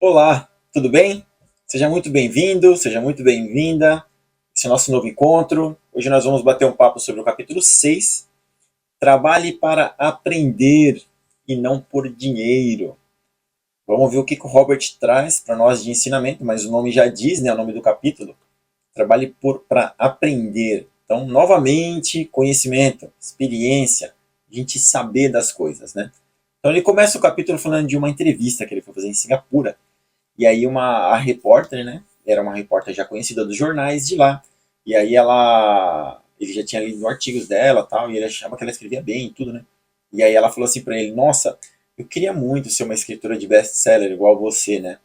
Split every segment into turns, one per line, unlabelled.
Olá, tudo bem? Seja muito bem-vindo, seja muito bem-vinda. Esse é o nosso novo encontro. Hoje nós vamos bater um papo sobre o capítulo 6. Trabalhe para aprender e não por dinheiro. Vamos ver o que o Robert traz para nós de ensinamento, mas o nome já diz, né, o nome do capítulo. Trabalhe para aprender. Então, novamente, conhecimento, experiência, a gente saber das coisas, né? Então ele começa o capítulo falando de uma entrevista que ele foi fazer em Singapura. E aí a repórter, né? Era uma repórter já conhecida dos jornais de lá. E aí ele já tinha lido artigos dela, tal, e ele achava que ela escrevia bem e tudo, né? E aí ela falou assim para ele: "Nossa, eu queria muito ser uma escritora de best-seller igual você, né?"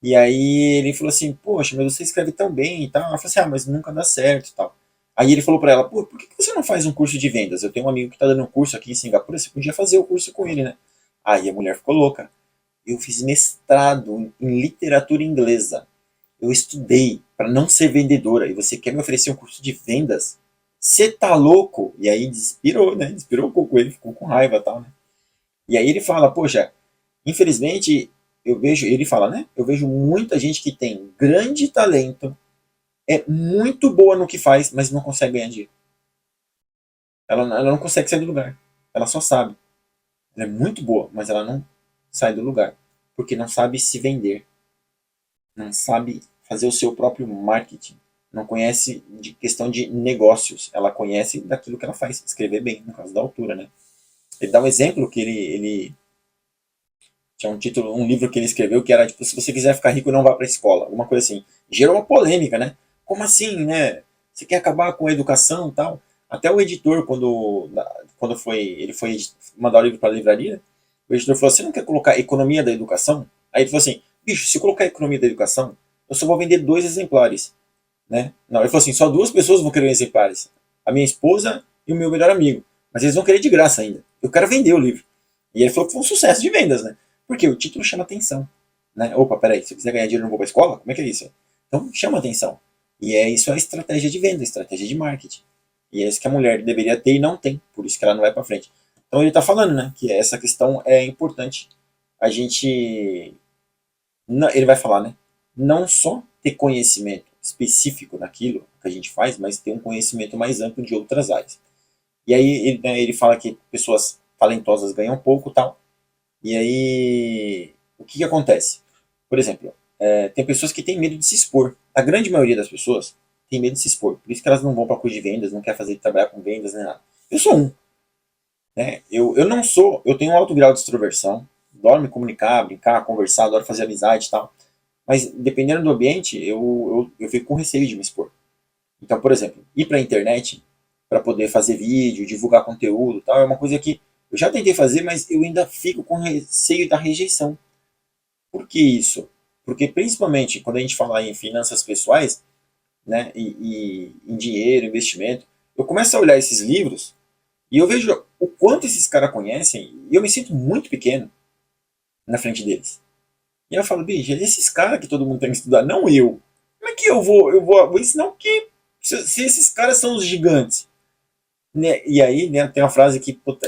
E aí ele falou assim: "Poxa, mas você escreve tão bem e tal." Ela falou assim: "Ah, mas nunca dá certo e tal." Aí ele falou para ela: "Pô, por que você não faz um curso de vendas? Eu tenho um amigo que tá dando um curso aqui em Singapura, você podia fazer o curso com ele, né?" Aí a mulher ficou louca. Eu fiz mestrado em literatura inglesa. Eu estudei para não ser vendedora. E você quer me oferecer um curso de vendas? Você tá louco? E aí desespirou, né? Desespirou um pouco ele, ficou com raiva e tal, né? E aí ele fala, poxa, infelizmente, eu vejo, ele fala, né? Eu vejo muita gente que tem grande talento, é muito boa no que faz, mas não consegue ganhar dinheiro. Ela não consegue sair do lugar. Ela só sabe. Ela é muito boa, mas ela não sai do lugar. Porque não sabe se vender. Não sabe fazer o seu próprio marketing, não conhece de questão de negócios, ela conhece daquilo que ela faz, escrever bem, no caso da altura, né? Ele dá um exemplo que ele tinha um título, um livro que ele escreveu que era tipo, se você quiser ficar rico, não vá para a escola, alguma coisa assim. Gerou uma polêmica, né? Como assim, né? Você quer acabar com a educação e tal? Até o editor, quando ele foi mandar o livro para a livraria, o editor falou: "Você não quer colocar economia da educação?" Aí ele falou assim: "Bicho, se eu colocar economia da educação, eu só vou vender 2 exemplares, né?" Não, ele falou assim: "Só 2 pessoas vão querer exemplares, a minha esposa e o meu melhor amigo, mas eles vão querer de graça ainda. Eu quero vender o livro." E ele falou que foi um sucesso de vendas, né? Porque o título chama atenção, né? Opa, peraí, se eu quiser ganhar dinheiro, eu não vou para a escola? Como é que é isso? Então chama atenção. E isso é estratégia de venda, estratégia de marketing. E é isso que a mulher deveria ter e não tem, por isso que ela não vai para frente. Então ele está falando, né, que essa questão é importante. A gente, ele vai falar, né, não só ter conhecimento específico naquilo que a gente faz, mas ter um conhecimento mais amplo de outras áreas. E aí ele, né, ele fala que pessoas talentosas ganham pouco, tal. E aí o que acontece? Por exemplo, tem pessoas que têm medo de se expor. A grande maioria das pessoas tem medo de se expor. Por isso que elas não vão para curso de vendas, não quer fazer trabalhar com vendas nem nada. Eu sou um, né? Eu não sou, eu tenho um alto grau de extroversão, adoro me comunicar, brincar, conversar, adoro fazer amizade e tal. Mas dependendo do ambiente, eu fico com receio de me expor. Então, por exemplo, ir para a internet para poder fazer vídeo, divulgar conteúdo, tal, é uma coisa que eu já tentei fazer, mas eu ainda fico com receio da rejeição. Por que isso? Porque principalmente quando a gente fala em finanças pessoais, né, e em dinheiro, investimento, eu começo a olhar esses livros e eu vejo o quanto esses caras conhecem e eu me sinto muito pequeno na frente deles. E eu falo, bicho, esses caras que todo mundo tem que estudar, não eu. Como é que vou ensinar o quê? Se esses caras são os gigantes, né? E aí, né, tem uma frase que, puta,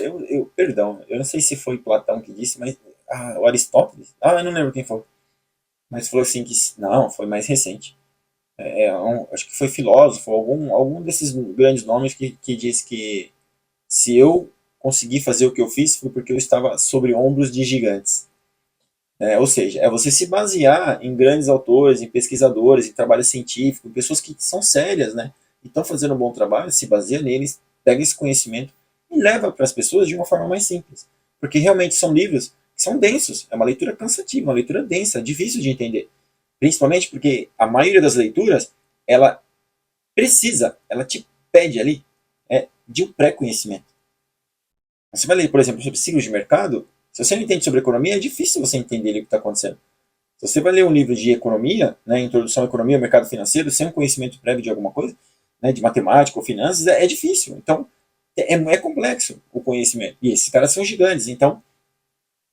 perdão, eu não sei se foi Platão que disse, mas o Aristóteles, eu não lembro quem foi, mas falou assim que não, foi mais recente. Acho que foi filósofo, algum desses grandes nomes que diz que se eu consegui fazer o que eu fiz foi porque eu estava sobre ombros de gigantes. Ou seja, é você se basear em grandes autores, em pesquisadores, em trabalho científico, em pessoas que são sérias, né? E estão fazendo um bom trabalho, se baseia neles, pega esse conhecimento e leva para as pessoas de uma forma mais simples. Porque realmente são livros que são densos, é uma leitura cansativa, uma leitura densa, difícil de entender. Principalmente porque a maioria das leituras, ela ela te pede ali de um pré-conhecimento. Você vai ler, por exemplo, sobre ciclos de mercado, se você não entende sobre economia, é difícil você entender o que está acontecendo. Se você vai ler um livro de economia, né, Introdução à Economia e Mercado Financeiro, sem um conhecimento prévio de alguma coisa, né, de matemática ou finanças, é difícil. Então, é complexo o conhecimento. E esses caras são gigantes. Então,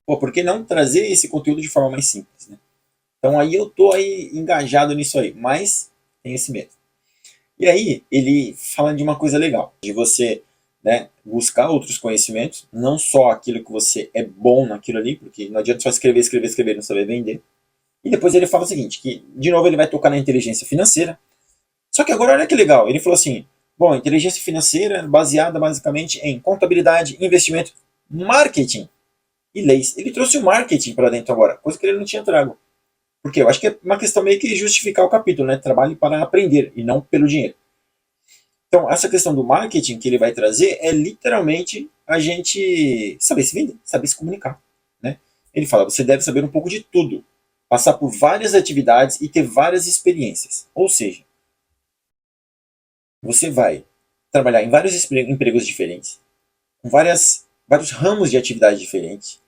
pô, por que não trazer esse conteúdo de forma mais simples? Né? Então, aí eu tô aí engajado nisso aí, mas tem esse medo. E aí, ele fala de uma coisa legal, de você, né, buscar outros conhecimentos, não só aquilo que você é bom naquilo ali, porque não adianta só escrever, escrever, escrever, não saber vender. E depois ele fala o seguinte, que de novo ele vai tocar na inteligência financeira. Só que agora olha que legal, ele falou assim, bom, inteligência financeira baseada basicamente em contabilidade, investimento, marketing e leis. Ele trouxe o marketing para dentro agora, coisa que ele não tinha trago. Porque eu acho que é uma questão meio que justificar o capítulo, né? Trabalhe para aprender e não pelo dinheiro. Então, essa questão do marketing que ele vai trazer é literalmente a gente saber se vender, saber se comunicar, né? Ele fala, você deve saber um pouco de tudo, passar por várias atividades e ter várias experiências. Ou seja, você vai trabalhar em vários empregos diferentes, com vários ramos de atividade diferentes,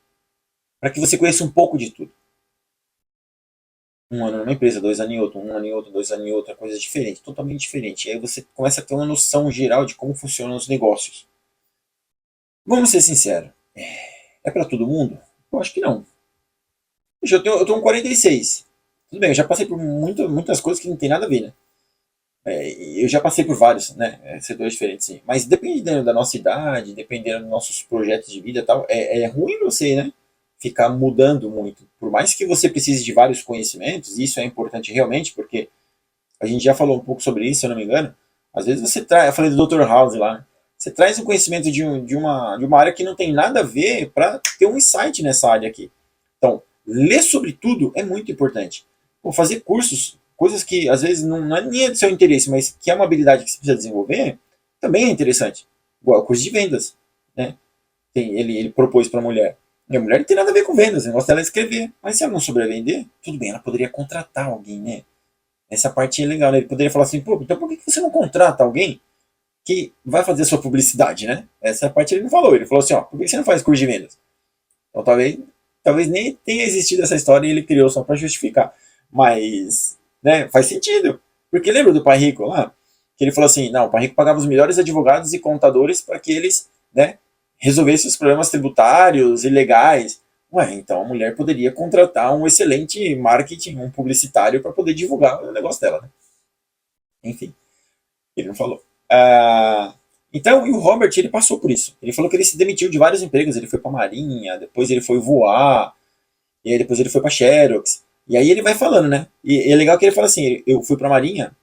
para que você conheça um pouco de tudo. Um ano numa empresa, 2 anos em outra, 1 ano em outra, 2 anos em outra, coisa diferente, totalmente diferente. E aí você começa a ter uma noção geral de como funcionam os negócios. Vamos ser sinceros, é para todo mundo? Eu acho que não. Eu tô com 46. Tudo bem, eu já passei por muitas coisas que não tem nada a ver, né? Eu já passei por vários, né? Setores diferentes, sim. Mas dependendo da nossa idade, dependendo dos nossos projetos de vida e tal, é ruim você, né? Ficar mudando muito. Por mais que você precise de vários conhecimentos, e isso é importante realmente, porque a gente já falou um pouco sobre isso, se eu não me engano. Às vezes você traz, eu falei do Dr. House lá, né? Você traz um conhecimento de uma área que não tem nada a ver para ter um insight nessa área aqui. Então, ler sobre tudo é muito importante. Pô, fazer cursos, coisas que às vezes não é nem do seu interesse, mas que é uma habilidade que você precisa desenvolver, também é interessante. Igual o curso de vendas, né? Ele propôs para a mulher. E a mulher não tem nada a ver com vendas, o negócio dela é escrever. Mas se ela não souber vender, tudo bem, ela poderia contratar alguém, né? Essa parte é legal, né? Ele poderia falar assim, pô, então por que você não contrata alguém que vai fazer a sua publicidade, né? Essa parte ele não falou. Ele falou assim, ó, por que você não faz curso de vendas? Então talvez nem tenha existido essa história e ele criou só para justificar. Mas, né, faz sentido. Porque lembra do Pai Rico lá? Que ele falou assim, não, o Pai Rico pagava os melhores advogados e contadores para que eles, né, resolvessem os problemas tributários e legais. Ué, então a mulher poderia contratar um excelente marketing, um publicitário para poder divulgar o negócio dela, né? Enfim, ele não falou. Então, e o Robert, ele passou por isso. Ele falou que ele se demitiu de vários empregos. Ele foi para a Marinha, depois ele foi voar, e aí depois ele foi para Xerox. E aí ele vai falando, né? E é legal que ele fala assim: eu fui para a Marinha,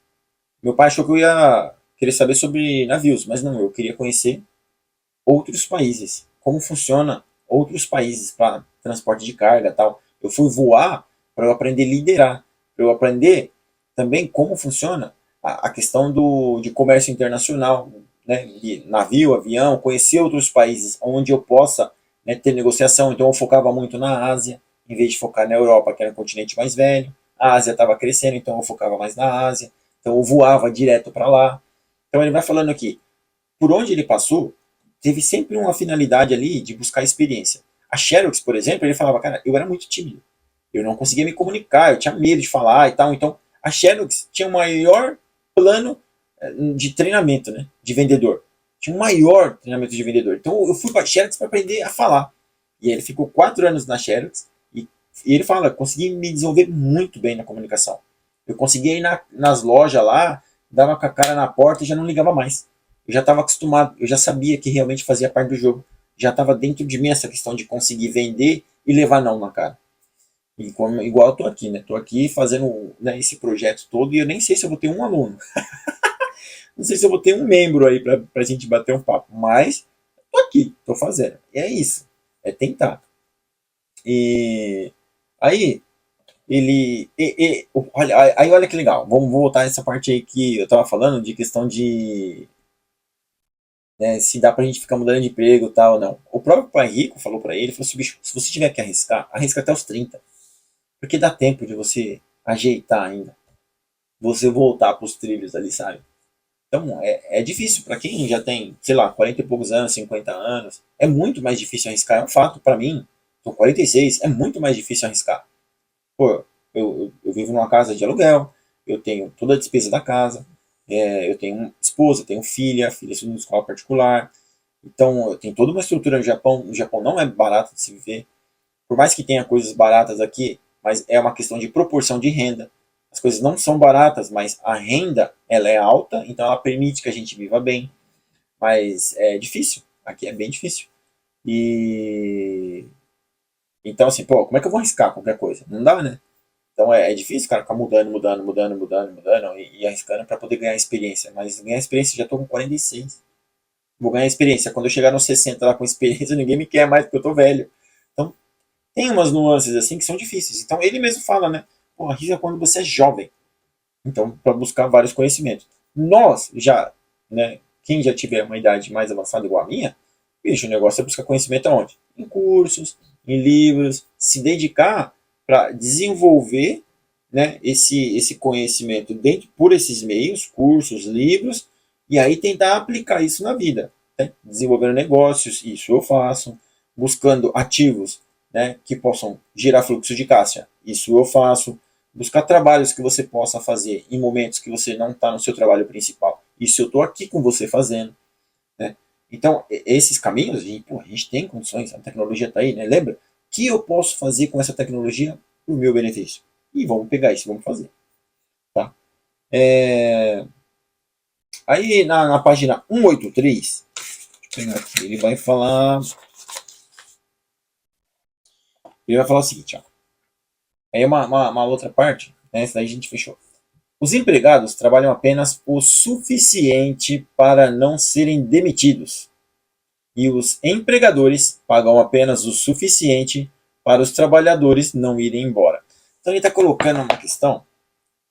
meu pai achou que eu ia querer saber sobre navios, mas não, eu queria conhecer outros países, como funciona outros países para transporte de carga e tal. Eu fui voar para eu aprender a liderar, para eu aprender também como funciona a questão de comércio internacional, né, de navio, avião, conhecer outros países onde eu possa, né, ter negociação. Então eu focava muito na Ásia, em vez de focar na Europa, que era um continente mais velho. A Ásia estava crescendo, então eu focava mais na Ásia. Então eu voava direto para lá. Então ele vai falando aqui, por onde ele passou, teve sempre uma finalidade ali de buscar experiência. A Xerox, por exemplo, ele falava, cara, eu era muito tímido. Eu não conseguia me comunicar, eu tinha medo de falar e tal. Então, a Xerox tinha o maior plano de treinamento, né, de vendedor. Tinha um maior treinamento de vendedor. Então, eu fui para a Xerox para aprender a falar. E aí ele ficou 4 anos na Xerox e ele fala, consegui me desenvolver muito bem na comunicação. Eu conseguia ir nas lojas lá, dava com a cara na porta e já não ligava mais. Eu já estava acostumado, eu já sabia que realmente fazia parte do jogo. Já estava dentro de mim essa questão de conseguir vender e levar não na cara. E igual eu tô aqui, né? Tô aqui fazendo, né, esse projeto todo e eu nem sei se eu vou ter um aluno. Não sei se eu vou ter um membro aí pra gente bater um papo. Mas tô aqui, tô fazendo. E é isso. É tentar. E aí, olha, aí olha que legal. Vamos voltar nessa parte aí que eu tava falando de questão de, né, se dá pra gente ficar mudando de emprego e tal, não. O próprio pai rico falou pra ele, falou assim, bicho, se você tiver que arriscar, arrisca até os 30. Porque dá tempo de você ajeitar ainda. Você voltar pros trilhos ali, sabe? Então, é difícil para quem já tem, sei lá, 40 e poucos anos, 50 anos. É muito mais difícil arriscar. É um fato para mim. Tô 46, é muito mais difícil arriscar. Pô, eu vivo numa casa de aluguel, eu tenho toda a despesa da casa, eu tenho esposa, tenho filha estuda em escola particular. Então, eu tenho toda uma estrutura no Japão. O Japão não é barato de se viver. Por mais que tenha coisas baratas aqui, mas é uma questão de proporção de renda. As coisas não são baratas, mas a renda ela é alta, então ela permite que a gente viva bem. Mas é difícil. Aqui é bem difícil. E então assim, pô, como é que eu vou arriscar qualquer coisa? Não dá, né? Então é difícil, cara, ficar mudando, mudando, mudando, mudando, mudando e arriscando para poder ganhar experiência. Mas ganhar experiência já tô com 46. Vou ganhar experiência. Quando eu chegar nos 60 lá com experiência, ninguém me quer mais porque eu tô velho. Então tem umas nuances assim que são difíceis. Então ele mesmo fala, né? Pô, arrisca quando você é jovem. Então, para buscar vários conhecimentos. Nós já, né? Quem já tiver uma idade mais avançada igual a minha, bicho, o negócio é buscar conhecimento aonde? Em cursos, em livros, se dedicar para desenvolver, né, esse conhecimento dentro por esses meios, cursos, livros, e aí tentar aplicar isso na vida. Né? Desenvolvendo negócios, isso eu faço. Buscando ativos, né, que possam gerar fluxo de caixa, isso eu faço. Buscar trabalhos que você possa fazer em momentos que você não está no seu trabalho principal. Isso eu estou aqui com você fazendo. Né? Então, esses caminhos, a gente tem condições, a tecnologia está aí, né? Lembra? O que eu posso fazer com essa tecnologia para o meu benefício? E vamos pegar isso, vamos fazer. Tá? É... Aí na página 183, deixa eu pegar aqui, ele vai falar o seguinte, ó. Aí uma outra parte, né? Essa daí a gente fechou. Os empregados trabalham apenas o suficiente para não serem demitidos, e os empregadores pagam apenas o suficiente para os trabalhadores não irem embora. Então ele está colocando uma questão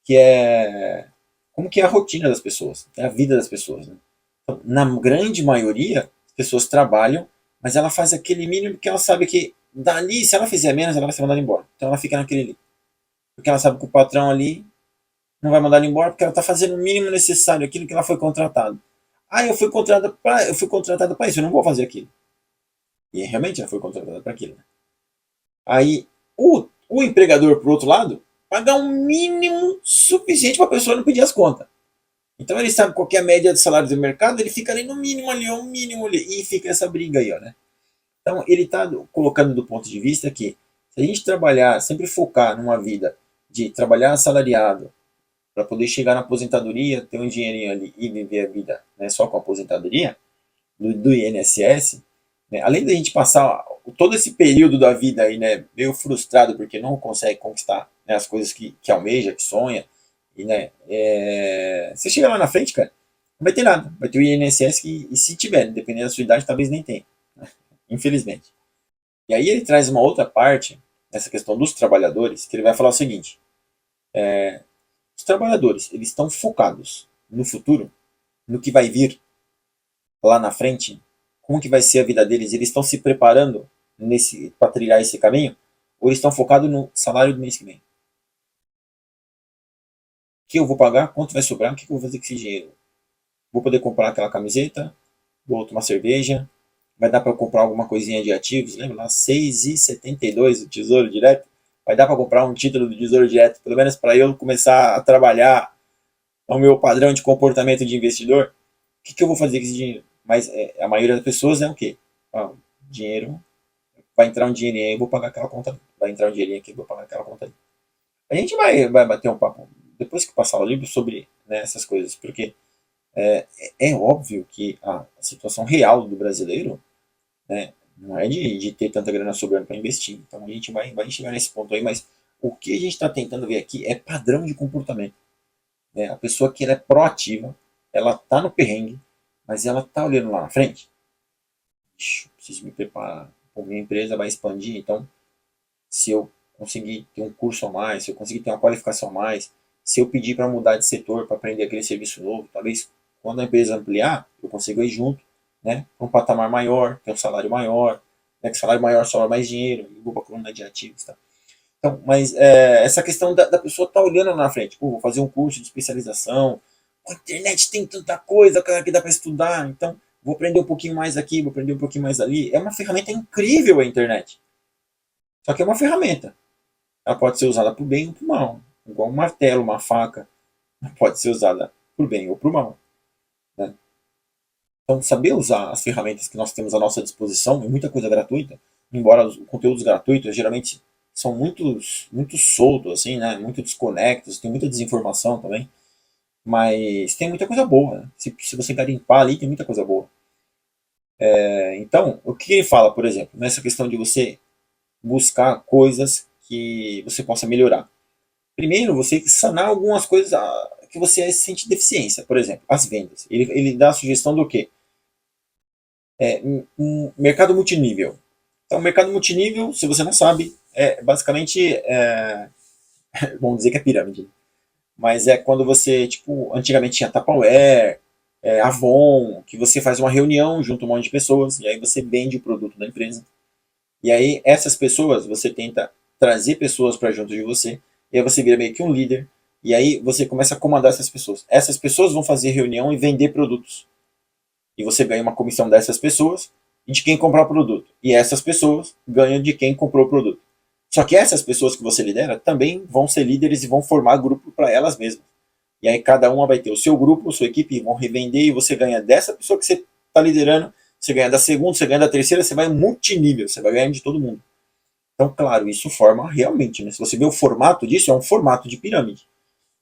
que é como que é a rotina das pessoas, é a vida das pessoas. Né? Então, na grande maioria, as pessoas trabalham, mas ela faz aquele mínimo que ela sabe que dali, se ela fizer menos, ela vai ser mandada embora. Então ela fica naquele ali. Porque ela sabe que o patrão ali não vai mandar ela embora porque ela está fazendo o mínimo necessário, aquilo que ela foi contratada. Ah, eu fui contratada para isso, eu não vou fazer aquilo. E realmente ela foi contratada para aquilo. Né? Aí o empregador, por outro lado, paga um mínimo suficiente para a pessoa não pedir as contas. Então ele sabe qual é a média de salário do mercado, ele fica ali no mínimo ali, um mínimo ali, e fica essa briga aí, ó, né? Então ele está colocando do ponto de vista que se a gente trabalhar, sempre focar numa vida de trabalhar assalariado, para poder chegar na aposentadoria, ter um dinheirinho ali e viver a vida, né, só com a aposentadoria do INSS, né, além da gente passar todo esse período da vida aí, né, meio frustrado porque não consegue conquistar, né, as coisas que almeja, que sonha, e, né, você chega lá na frente, cara, não vai ter nada, vai ter o INSS que, e se tiver, dependendo da sua idade, talvez nem tenha, né, infelizmente. E aí ele traz uma outra parte, nessa questão dos trabalhadores, que ele vai falar o seguinte, os trabalhadores, eles estão focados no futuro, no que vai vir lá na frente, como que vai ser a vida deles, eles estão se preparando nesse para trilhar esse caminho, ou eles estão focados no salário do mês que vem. O que eu vou pagar, quanto vai sobrar, o que eu vou fazer com esse dinheiro? Vou poder comprar aquela camiseta, vou tomar cerveja, vai dar para comprar alguma coisinha de ativos, lembra lá, 6,72 o Tesouro Direto? Vai dar para comprar um título do Tesouro Direto, pelo menos para eu começar a trabalhar ao meu padrão de comportamento de investidor? O que eu vou fazer com esse dinheiro? Mas a maioria das pessoas é o quê? Ah, dinheiro, vai entrar um dinheirinho aí, eu vou pagar aquela conta. Vai entrar um dinheirinho aqui, eu vou pagar aquela conta ali. A gente vai bater um papo, depois que passar o livro, sobre, né, essas coisas, porque é óbvio que a situação real do brasileiro, né, não é de ter tanta grana sobrando para investir. Então a gente vai chegar nesse ponto aí, mas o que a gente está tentando ver aqui é padrão de comportamento. Né? A pessoa que ela é proativa, ela tá no perrengue, mas ela tá olhando lá na frente. Ixi, preciso me preparar. Pô, minha empresa vai expandir, então se eu conseguir ter um curso a mais, se eu conseguir ter uma qualificação a mais, se eu pedir para mudar de setor para aprender aquele serviço novo, talvez quando a empresa ampliar, eu consiga ir junto, né, para um patamar maior, ter um salário maior, né, que salário maior sobra mais dinheiro, eu vou para a coluna de ativos, tá? Então, mas essa questão da pessoa estar tá olhando lá na frente, pô, vou fazer um curso de especialização, a internet tem tanta coisa cara, que dá para estudar, então vou aprender um pouquinho mais aqui, vou aprender um pouquinho mais ali. É uma ferramenta incrível a internet. Só que é uma ferramenta. Ela pode ser usada para o bem ou para o mal. Igual um martelo, uma faca, pode ser usada para o bem ou para o mal. Né? Então, saber usar as ferramentas que nós temos à nossa disposição, e muita coisa gratuita, embora os conteúdos gratuitos geralmente são muito soltos, assim, né? Muito desconectos, tem muita desinformação também, mas tem muita coisa boa. Né? Se você garimpar ali, tem muita coisa boa. Então, o que ele fala, por exemplo, nessa questão de você buscar coisas que você possa melhorar. Primeiro, você sanar algumas coisas que você sente deficiência. Por exemplo, as vendas. Ele dá a sugestão do quê? Um mercado multinível. Então, mercado multinível, se você não sabe, basicamente, vamos dizer que é pirâmide. Mas é quando você, tipo, antigamente tinha Tupperware, Avon, que você faz uma reunião junto a um monte de pessoas, e aí você vende o produto da empresa. E aí, essas pessoas, você tenta trazer pessoas para junto de você, e aí você vira meio que um líder, e aí você começa a comandar essas pessoas. Essas pessoas vão fazer reunião e vender produtos. E você ganha uma comissão dessas pessoas e de quem comprar o produto. E essas pessoas ganham de quem comprou o produto. Só que essas pessoas que você lidera também vão ser líderes e vão formar grupo para elas mesmas. E aí cada uma vai ter o seu grupo, sua equipe, vão revender e você ganha dessa pessoa que você está liderando, você ganha da segunda, você ganha da terceira, você vai multinível, você vai ganhar de todo mundo. Então, claro, isso forma realmente, né? Se você vê o formato disso, é um formato de pirâmide,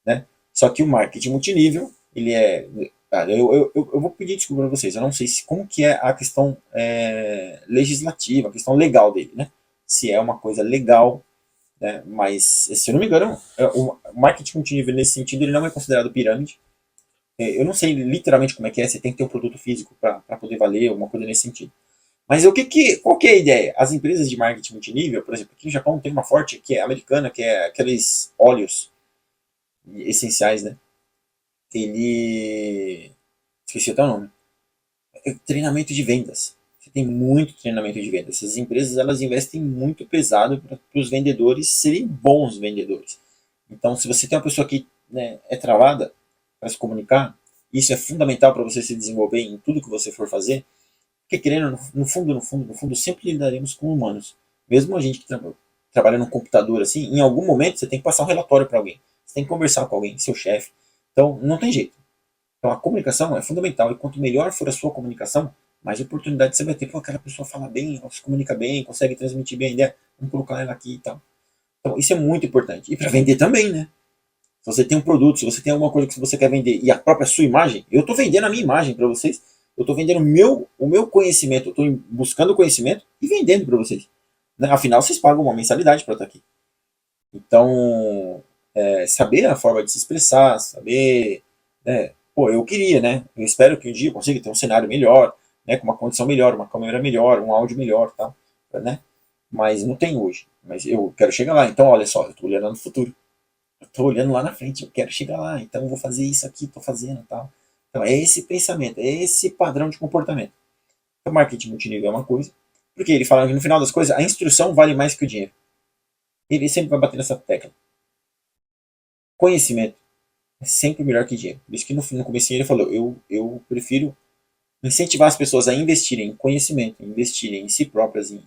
né? Só que o marketing multinível, ele é... Cara, eu vou pedir desculpa para vocês, eu não sei como que é a questão legislativa, a questão legal dele, né? Se é uma coisa legal, né? Mas, se eu não me engano, o marketing multinível nesse sentido, ele não é considerado pirâmide. Eu não sei literalmente como é que é, você tem que ter um produto físico para poder valer, alguma coisa nesse sentido. Mas qual que é a ideia? As empresas de marketing multinível, por exemplo, aqui no Japão tem uma forte que é americana, que é aqueles óleos essenciais, né? Ele. Esqueci até o nome. Treinamento de vendas. Você tem muito treinamento de vendas. Essas empresas elas investem muito pesado para os vendedores serem bons vendedores. Então, se você tem uma pessoa que, né, é travada para se comunicar, isso é fundamental para você se desenvolver em tudo que você for fazer. Porque querendo, no fundo, sempre lidaremos com humanos. Mesmo a gente que trabalha no computador assim, em algum momento você tem que passar um relatório para alguém. Você tem que conversar com alguém, seu chefe. Então, não tem jeito. Então, a comunicação é fundamental. E quanto melhor for a sua comunicação, mais oportunidade você vai ter. Pô, aquela pessoa fala bem, ela se comunica bem, consegue transmitir bem a ideia. Vamos colocar ela aqui e tal. Então, isso é muito importante. E para vender também, né? Se você tem um produto, se você tem alguma coisa que você quer vender e a própria sua imagem, eu estou vendendo a minha imagem para vocês, eu estou vendendo o meu conhecimento, eu estou buscando conhecimento e vendendo para vocês. Né? Afinal, vocês pagam uma mensalidade para estar aqui. Então, saber a forma de se expressar, saber. Pô, eu queria, né? Eu espero que um dia eu consiga ter um cenário melhor, né? Com uma condição melhor, uma câmera melhor, um áudio melhor, tal, né? Mas não tem hoje. Mas eu quero chegar lá. Então, olha só, eu estou olhando no futuro. Eu tô olhando lá na frente, eu quero chegar lá, então eu vou fazer isso aqui, tô fazendo e tal. Então é esse pensamento, é esse padrão de comportamento. O marketing multinível é uma coisa, porque ele fala que no final das coisas a instrução vale mais que o dinheiro. Ele sempre vai bater nessa tecla. Conhecimento é sempre melhor que dinheiro. Por isso que no começo ele falou, eu prefiro incentivar as pessoas a investirem em conhecimento, investirem em si próprias, em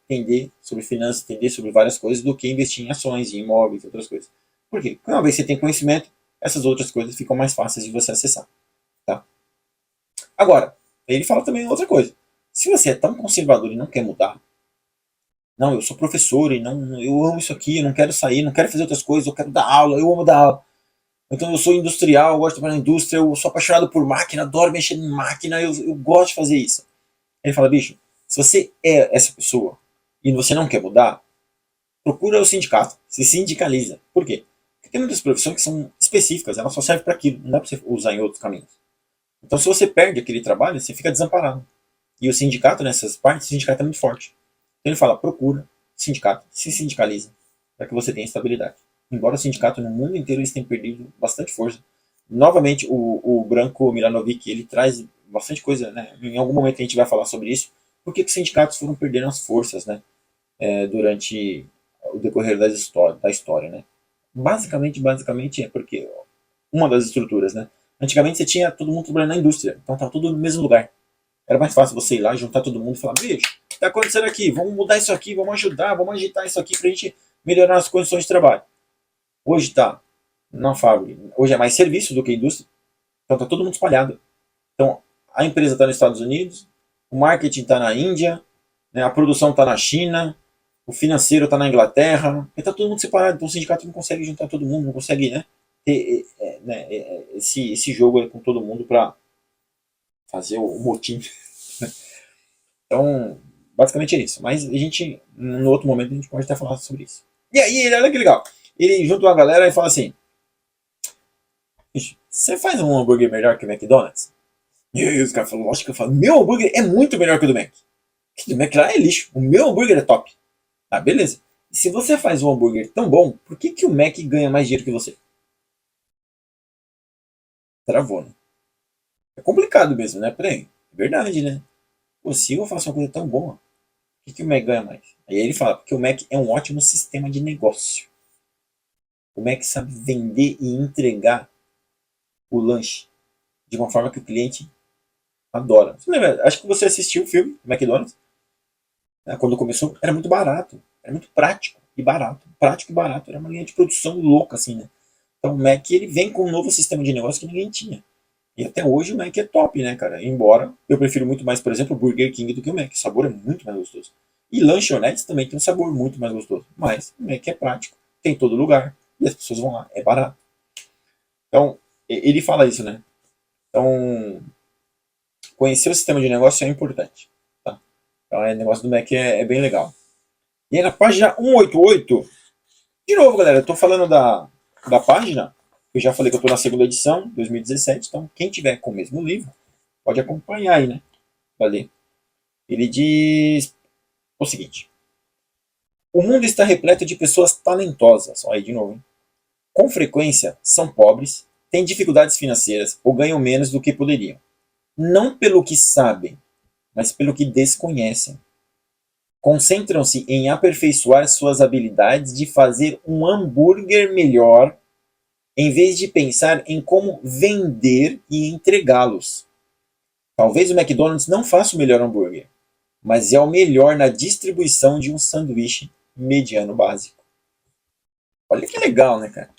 entender sobre finanças, entender sobre várias coisas, do que investir em ações, em imóveis, outras coisas. Por quê? Porque uma vez que você tem conhecimento, essas outras coisas ficam mais fáceis de você acessar. Tá? Agora, ele fala também outra coisa. Se você é tão conservador e não quer mudar, não, eu sou professor e não, eu amo isso aqui, eu não quero sair, não quero fazer outras coisas, eu quero dar aula, eu amo dar aula. Então eu sou industrial, eu gosto de trabalhar na indústria, eu sou apaixonado por máquina, adoro mexer em máquina, eu gosto de fazer isso. Ele fala, bicho, se você é essa pessoa e você não quer mudar, procura o sindicato, se sindicaliza. Por quê? Porque tem muitas profissões que são específicas, elas só servem para aquilo, não dá para você usar em outros caminhos. Então se você perde aquele trabalho, você fica desamparado. E o sindicato, nessas partes, o sindicato é muito forte. Então ele fala, procura sindicato, se sindicaliza, para que você tenha estabilidade. Embora o sindicato no mundo inteiro eles tenham perdido bastante força. Novamente, o Branko Milanovic, ele traz bastante coisa, né? Em algum momento a gente vai falar sobre isso. Por que os sindicatos foram perdendo as forças, né? Durante o decorrer da história, né? Basicamente é porque uma das estruturas, né? Antigamente você tinha todo mundo trabalhando na indústria, então estava tudo no mesmo lugar. Era mais fácil você ir lá, juntar todo mundo e falar, bicho, o que está acontecendo aqui? Vamos mudar isso aqui, vamos ajudar, vamos agitar isso aqui para a gente melhorar as condições de trabalho. Hoje está na fábrica, hoje é mais serviço do que indústria, então está todo mundo espalhado. Então a empresa está nos Estados Unidos, o marketing está na Índia, né, a produção está na China, o financeiro está na Inglaterra, está todo mundo separado, então o sindicato não consegue juntar todo mundo, não consegue, né, ter esse jogo com todo mundo para fazer o motim. Então, basicamente é isso. Mas a gente, no outro momento, a gente pode até falar sobre isso. E aí, olha que legal. Ele junta uma galera e fala assim: "Bicho, você faz um hambúrguer melhor que o McDonald's?" E aí os caras falam: "Lógico que eu falo, meu hambúrguer é muito melhor que o do Mac. O do Mac lá é lixo, o meu hambúrguer é top." Ah, beleza. E se você faz um hambúrguer tão bom, por que, que o Mac ganha mais dinheiro que você? Travou, né? É complicado mesmo, né? Peraí, é verdade, né? Pô, se eu faço uma coisa tão boa, por que, que o Mac ganha mais? Aí ele fala: porque o Mac é um ótimo sistema de negócio. O Mac sabe vender e entregar o lanche de uma forma que o cliente adora. Você lembra? Acho que você assistiu o filme do McDonald's, né? Quando começou, era muito barato. Era muito prático e barato. Prático e barato. Era uma linha de produção louca, assim, né? Então o Mac ele vem com um novo sistema de negócio que ninguém tinha. E até hoje o Mac é top, né, cara? Embora eu prefiro muito mais, por exemplo, o Burger King do que o Mac. O sabor é muito mais gostoso. E lanchonetes também tem um sabor muito mais gostoso. Mas o Mac é prático, tem em todo lugar. E as pessoas vão lá, é barato. Então, ele fala isso, né? Então, conhecer o sistema de negócio é importante. Tá? Então, o negócio do Mac é bem legal. E aí na página 188, de novo, galera, eu tô falando da página. Eu já falei que eu tô na segunda edição, 2017. Então, quem tiver com o mesmo livro, pode acompanhar aí, né? Valeu. Ele diz o seguinte: o mundo está repleto de pessoas talentosas. Olha aí de novo, hein? Com frequência, são pobres, têm dificuldades financeiras ou ganham menos do que poderiam. Não pelo que sabem, mas pelo que desconhecem. Concentram-se em aperfeiçoar suas habilidades de fazer um hambúrguer melhor, em vez de pensar em como vender e entregá-los. Talvez o McDonald's não faça o melhor hambúrguer, mas é o melhor na distribuição de um sanduíche mediano básico. Olha que legal, né, cara?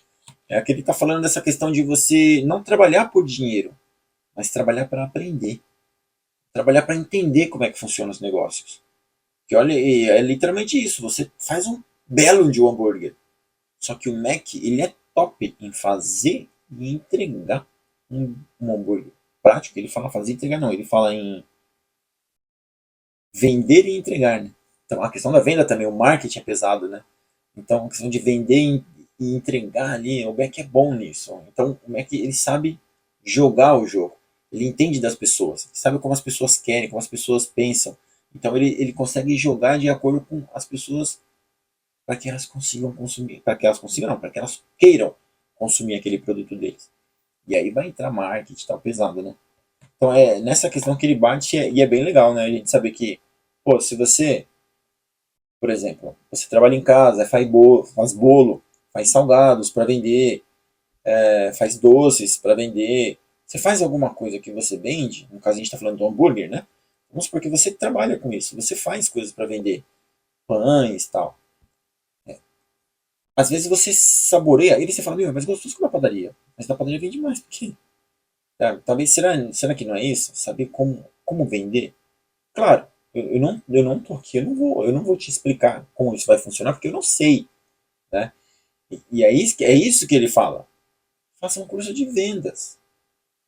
É que ele está falando dessa questão de você não trabalhar por dinheiro, mas trabalhar para aprender. Trabalhar para entender como é que funcionam os negócios. Que olha, é literalmente isso. Você faz um belo de um hambúrguer. Só que o Mac, ele é top em fazer e entregar um hambúrguer. Prático, ele fala fazer e entregar, não. Ele fala em vender e entregar, né? Então a questão da venda também, o marketing é pesado, né? Então a questão de vender e entregar ali, o Mac é bom nisso. Então o Mac ele sabe jogar o jogo, ele entende das pessoas, sabe como as pessoas querem, como as pessoas pensam. Então ele consegue jogar de acordo com as pessoas para que elas consigam consumir, para que elas consigam não, para que elas queiram consumir aquele produto deles. E aí vai entrar marketing tal pesado, né? Então é nessa questão que ele bate e é bem legal, né? A gente saber que, pô, se você, por exemplo, você trabalha em casa, faz bolo, faz salgados para vender, faz doces para vender, você faz alguma coisa que você vende, no caso a gente está falando do hambúrguer, né? Vamos supor que você trabalha com isso, você faz coisas para vender, pães e tal. Às vezes você saboreia, e você fala, meu, é mais gostoso que na padaria. Mas na padaria vende mais, por quê? Talvez, será que não é isso? Saber como vender? Claro, eu não tô aqui, eu não vou te explicar como isso vai funcionar, porque eu não sei, né? E é isso que ele fala. Faça um curso de vendas,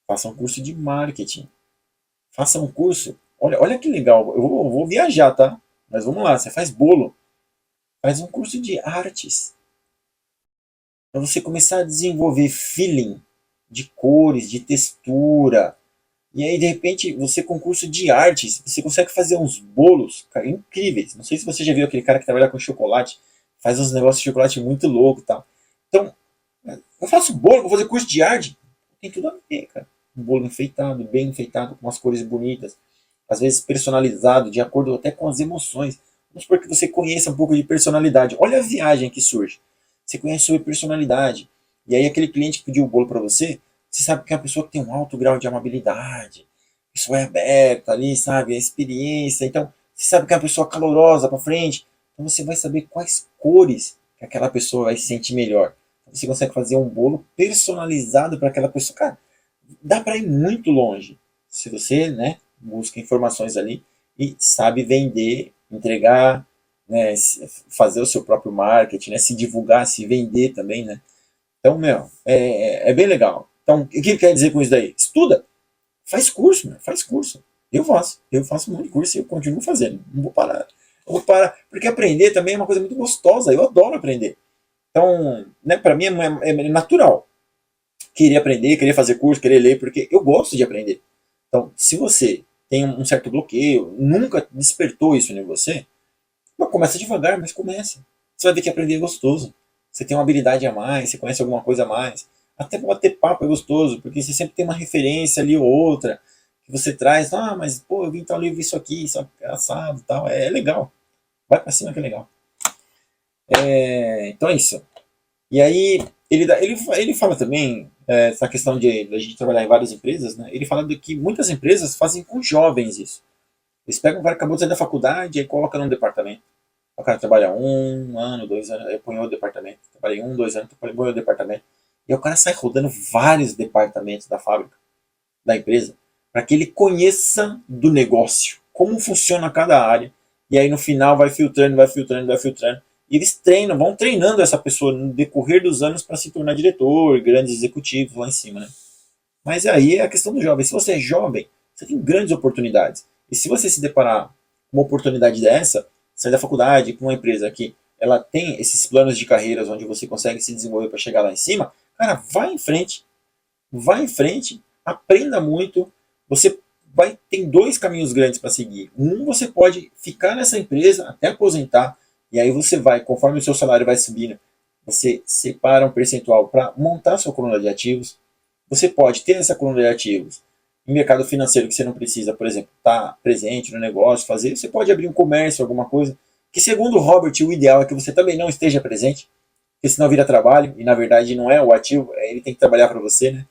faça um curso de marketing, faça um curso. Olha que legal, eu vou viajar, tá? Mas vamos lá, você faz bolo, faz um curso de artes, para você começar a desenvolver feeling de cores, de textura. E aí, de repente, você com curso de artes, você consegue fazer uns bolos, cara, incríveis. Não sei se você já viu aquele cara que trabalha com chocolate, faz uns negócios de chocolate muito louco e tal. Então, eu faço bolo, vou fazer curso de arte. Tem tudo a ver, cara. Um bolo enfeitado, bem enfeitado, com umas cores bonitas. Às vezes personalizado, de acordo até com as emoções. Vamos supor que você conheça um pouco de personalidade. Olha a viagem que surge. Você conhece sobre personalidade. E aí aquele cliente que pediu o bolo para você, você sabe que é uma pessoa que tem um alto grau de amabilidade. A pessoa é aberta ali, sabe? A experiência. Então, você sabe que é uma pessoa calorosa para frente. Então você vai saber quais cores que aquela pessoa vai se sentir melhor. Você consegue fazer um bolo personalizado para aquela pessoa. Cara, dá para ir muito longe. Se você, né, busca informações ali e sabe vender, entregar, né, fazer o seu próprio marketing, né, se divulgar, se vender também, né? Então, meu, é bem legal. Então, o que ele quer dizer com isso daí? Estuda, faz curso, meu, faz curso. Eu faço um monte de curso e eu continuo fazendo. Não vou parar. Eu vou parar, porque aprender também é uma coisa muito gostosa. Eu adoro aprender. Então, né, para mim é natural querer aprender, querer fazer curso, querer ler, porque eu gosto de aprender. Então, se você tem um certo bloqueio, nunca despertou isso em você, começa devagar, mas começa. Você vai ver que aprender é gostoso. Você tem uma habilidade a mais, você conhece alguma coisa a mais. Até para bater papo é gostoso, porque você sempre tem uma referência ali ou outra que você traz. Ah, mas pô, eu vi em tal livro isso aqui, isso é assado tal. É legal. Vai pra cima que é legal. Então é isso. E aí, ele fala também, essa questão de a gente trabalhar em várias empresas, né? Ele fala de que muitas empresas fazem com jovens isso. Eles pegam o cara que acabou de sair da faculdade e colocam num departamento. O cara trabalha 1 ano, 2 anos, aí põe outro departamento. Trabalhei 1, 2 anos, põe outro departamento. E aí o cara sai rodando vários departamentos da fábrica, da empresa, para que ele conheça do negócio, como funciona cada área. E aí no final vai filtrando, vai filtrando, vai filtrando. E eles treinam, vão treinando essa pessoa no decorrer dos anos para se tornar diretor, grandes executivos lá em cima, né? Mas aí é a questão do jovem. Se você é jovem, você tem grandes oportunidades. E se você se deparar com uma oportunidade dessa, sair da faculdade com uma empresa que ela tem esses planos de carreiras onde você consegue se desenvolver para chegar lá em cima, cara, vai em frente, aprenda muito. Você vai ter dois caminhos grandes para seguir. Um, você pode ficar nessa empresa até aposentar, e aí você vai, conforme o seu salário vai subindo, você separa um percentual para montar sua coluna de ativos. Você pode ter essa coluna de ativos em mercado financeiro que você não precisa, por exemplo, estar presente no negócio, fazer. Você pode abrir um comércio, alguma coisa. Que segundo o Robert, o ideal é que você também não esteja presente, porque senão vira trabalho, e na verdade não é o ativo, ele tem que trabalhar para você, né?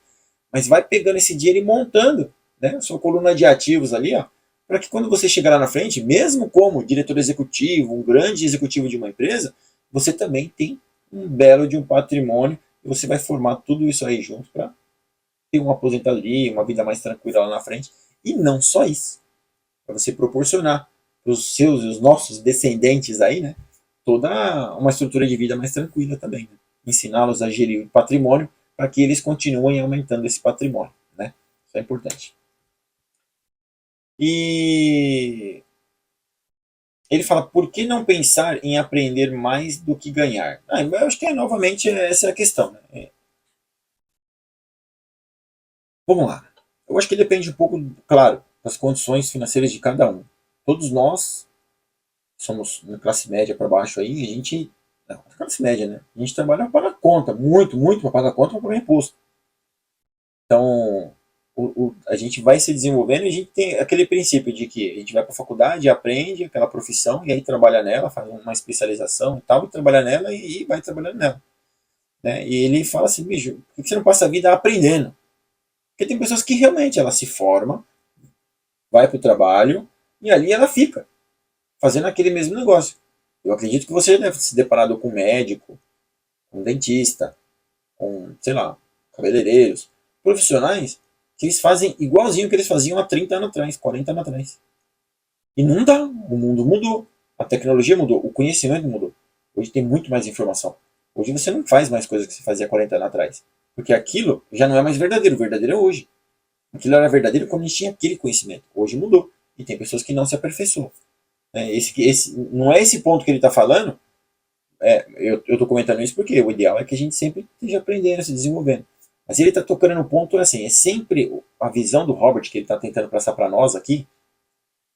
Mas vai pegando esse dinheiro e montando, né, sua coluna de ativos ali, ó, para que quando você chegar lá na frente, mesmo como diretor executivo, um grande executivo de uma empresa, você também tem um belo de um patrimônio e você vai formar tudo isso aí junto para ter uma aposentadoria, uma vida mais tranquila lá na frente. E não só isso, para você proporcionar para os seus e os nossos descendentes aí, né, toda uma estrutura de vida mais tranquila também. Né? Ensiná-los a gerir o patrimônio para que eles continuem aumentando esse patrimônio. Né? Isso é importante. E ele fala, por que não pensar em aprender mais do que ganhar? Eu acho que novamente essa é a questão. Né? Vamos lá. Eu acho que depende um pouco, claro, das condições financeiras de cada um. Todos nós somos na classe média para baixo aí, a gente. Não, classe média, né? A gente trabalha para pagar conta, muito, muito para pagar conta para pagar imposto. Então, a gente vai se desenvolvendo e a gente tem aquele princípio de que a gente vai para a faculdade, aprende aquela profissão e aí trabalha nela, faz uma especialização e tal, e trabalha nela e vai trabalhando nela. Né? E ele fala assim, bicho, por que você não passa a vida aprendendo? Porque tem pessoas que realmente ela se forma, vai para o trabalho e ali ela fica, fazendo aquele mesmo negócio. Eu acredito que você deve se deparado com um médico, com um dentista, com, sei lá, cabeleireiros, profissionais que eles fazem igualzinho que eles faziam há 30 anos atrás, 40 anos atrás. E não dá, o mundo mudou, a tecnologia mudou, o conhecimento mudou. Hoje tem muito mais informação. Hoje você não faz mais coisas que você fazia 40 anos atrás. Porque aquilo já não é mais verdadeiro, o verdadeiro é hoje. Aquilo era verdadeiro quando a gente tinha aquele conhecimento. Hoje mudou. E tem pessoas que não se aperfeiçoam. Não é esse ponto que ele está falando. Eu estou comentando isso porque o ideal é que a gente sempre esteja aprendendo, se desenvolvendo. Mas ele está tocando no ponto assim, é sempre a visão do Robert que ele está tentando passar para nós aqui,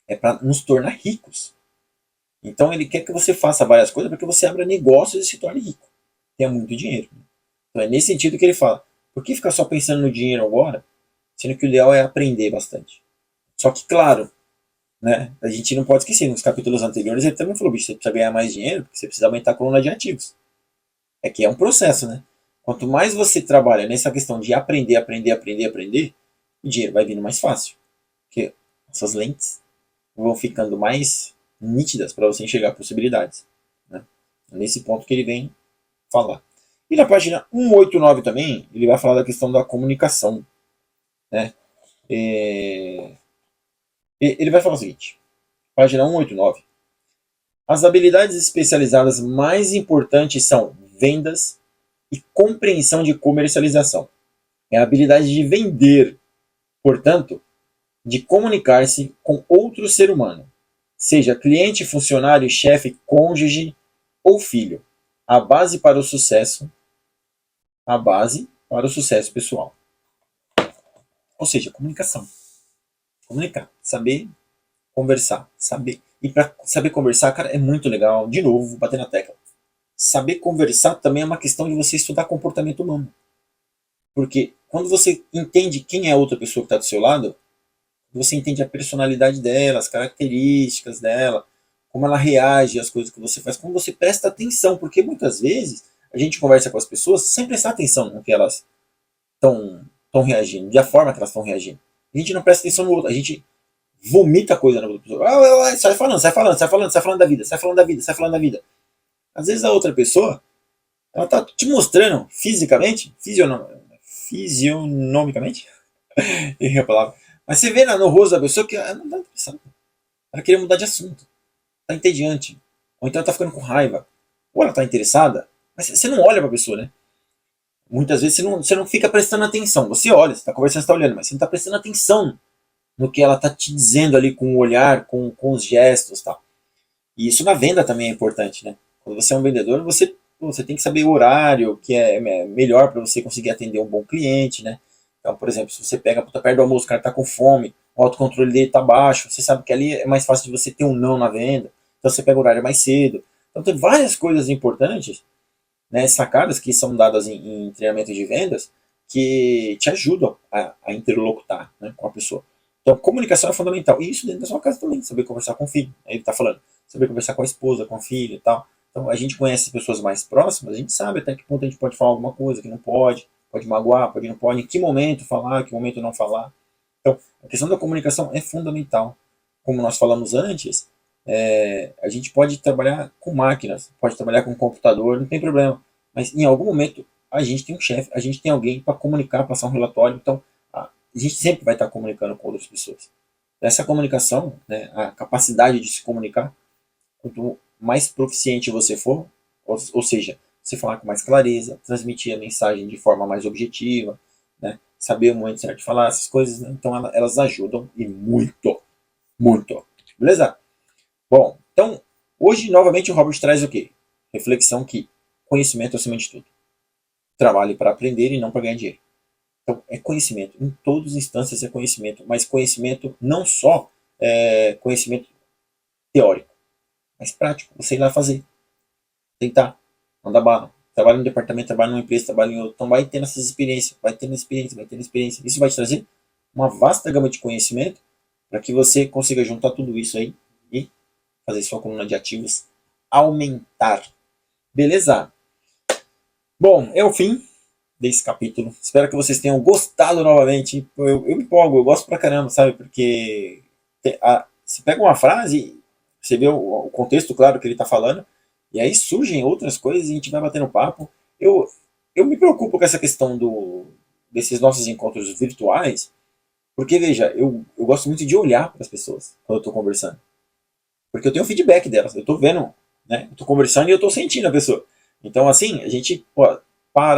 é para nos tornar ricos. Então ele quer que você faça várias coisas para que você abra negócios e se torne rico. Tenha muito dinheiro. Então é nesse sentido que ele fala, por que ficar só pensando no dinheiro agora, sendo que o ideal é aprender bastante. Só que, claro, né, a gente não pode esquecer, nos capítulos anteriores ele também falou, bicho, você precisa ganhar mais dinheiro, porque você precisa aumentar a coluna de ativos. É que é um processo, né? Quanto mais você trabalha nessa questão de aprender, aprender, aprender, aprender, o dinheiro vai vindo mais fácil. Porque essas lentes vão ficando mais nítidas para você enxergar possibilidades. Né? É nesse ponto que ele vem falar. E na página 189 também, ele vai falar da questão da comunicação. Né? Ele vai falar o seguinte, página 189. As habilidades especializadas mais importantes são vendas e compreensão de comercialização. É a habilidade de vender, portanto, de comunicar-se com outro ser humano, seja cliente, funcionário, chefe, cônjuge ou filho. a base para o sucesso, a base para o sucesso pessoal. Ou seja, comunicação. Comunicar, saber conversar, saber. E para saber conversar, cara, é muito legal. De novo, vou bater na tecla. Saber conversar também é uma questão de você estudar comportamento humano. Porque quando você entende quem é a outra pessoa que está do seu lado, você entende a personalidade dela, as características dela, como ela reage às coisas que você faz, como você presta atenção, porque muitas vezes a gente conversa com as pessoas sem prestar atenção no que elas estão reagindo, da forma que elas estão reagindo. A gente não presta atenção no outro, a gente vomita coisa na outra pessoa. Sai falando, sai falando, sai falando, sai falando da vida, sai falando da vida, sai falando da vida. Às vezes a outra pessoa, ela tá te mostrando fisicamente, fisionomicamente, errei a palavra, mas você vê no rosto da pessoa que ela não tá interessada. Ela queria mudar de assunto, tá entediante, ou então ela tá ficando com raiva, ou ela tá interessada, mas você não olha pra pessoa, né? Muitas vezes você não fica prestando atenção. Você olha, você tá conversando, você tá olhando, mas você não tá prestando atenção no que ela tá te dizendo ali com o olhar, com os gestos e tal. E isso na venda também é importante, né? Quando você é um vendedor, você tem que saber o horário que é melhor para você conseguir atender um bom cliente, né? Então, por exemplo, se você pega, tá perto do almoço, o cara tá com fome, o autocontrole dele tá baixo, você sabe que ali é mais fácil de você ter um não na venda, então você pega o horário mais cedo. Então tem várias coisas importantes, né, sacadas que são dadas em treinamento de vendas que te ajudam a interlocutar, né, com a pessoa. Então, comunicação é fundamental. E isso dentro da sua casa também, saber conversar com o filho. Aí ele está falando, saber conversar com a esposa, com o filho e tal. Então, a gente conhece pessoas mais próximas, a gente sabe até que ponto a gente pode falar alguma coisa, que não pode magoar, pode não pode, em que momento falar, em que momento não falar. Então, a questão da comunicação é fundamental. Como nós falamos antes, a gente pode trabalhar com máquinas, pode trabalhar com computador, não tem problema. Mas em algum momento a gente tem um chefe, a gente tem alguém para comunicar, passar um relatório. Então a gente sempre vai estar comunicando com outras pessoas. Essa comunicação, né, a capacidade de se comunicar, quanto mais proficiente você for, ou seja, você falar com mais clareza, transmitir a mensagem de forma mais objetiva, né, saber o momento certo de falar, essas coisas, né, então elas ajudam e muito, muito. Beleza? Bom, então, hoje, novamente, o Robert traz o quê? Reflexão que conhecimento acima de tudo. Trabalhe para aprender e não para ganhar dinheiro. Então, é conhecimento. Em todas as instâncias é conhecimento. Mas conhecimento não só conhecimento teórico, mas prático. Você ir lá fazer. Tentar. Mandar bala. Trabalha no departamento, trabalha numa empresa, trabalha em outro. Então, vai tendo essas experiências. Vai tendo experiência, vai tendo experiência. Isso vai te trazer uma vasta gama de conhecimento para que você consiga juntar tudo isso aí e fazer sua coluna de ativos aumentar. Beleza? Bom, é o fim desse capítulo. Espero que vocês tenham gostado novamente. Eu me empolgo, eu gosto pra caramba, sabe? Porque você pega uma frase, você vê o contexto, claro, que ele tá falando, e aí surgem outras coisas e a gente vai batendo papo. Eu me preocupo com essa questão desses nossos encontros virtuais, porque, veja, eu gosto muito de olhar para as pessoas quando eu tô conversando. Porque eu tenho feedback delas, eu tô vendo, né? Eu tô conversando e eu tô sentindo a pessoa. Então, assim, a gente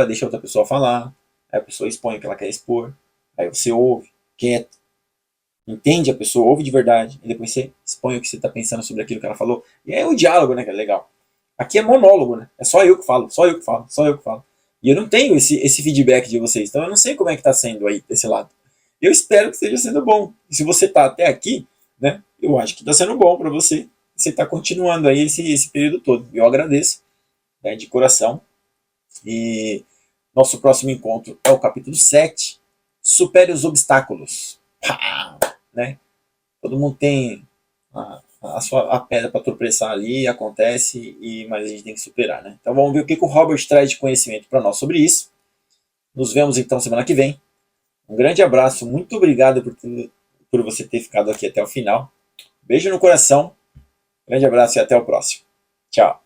deixa outra pessoa falar, aí a pessoa expõe o que ela quer expor, aí você ouve, quieto, entende a pessoa, ouve de verdade, e depois você expõe o que você tá pensando sobre aquilo que ela falou. E aí é o diálogo, né, que é legal. Aqui é monólogo, né? É só eu que falo, só eu que falo, só eu que falo. E eu não tenho esse feedback de vocês, então eu não sei como é que tá sendo aí desse lado. Eu espero que esteja sendo bom. E se você tá até aqui, né, eu acho que tá sendo bom para você. Você tá continuando aí esse período todo. Eu agradeço, né, de coração. E nosso próximo encontro é o capítulo 7. Supere os obstáculos. Pá! Né? Todo mundo tem a pedra para tropeçar ali, acontece, mas a gente tem que superar. Né? Então vamos ver o que o Robert traz de conhecimento para nós sobre isso. Nos vemos então semana que vem. Um grande abraço, muito obrigado por você ter ficado aqui até o final. Beijo no coração, grande abraço e até o próximo. Tchau.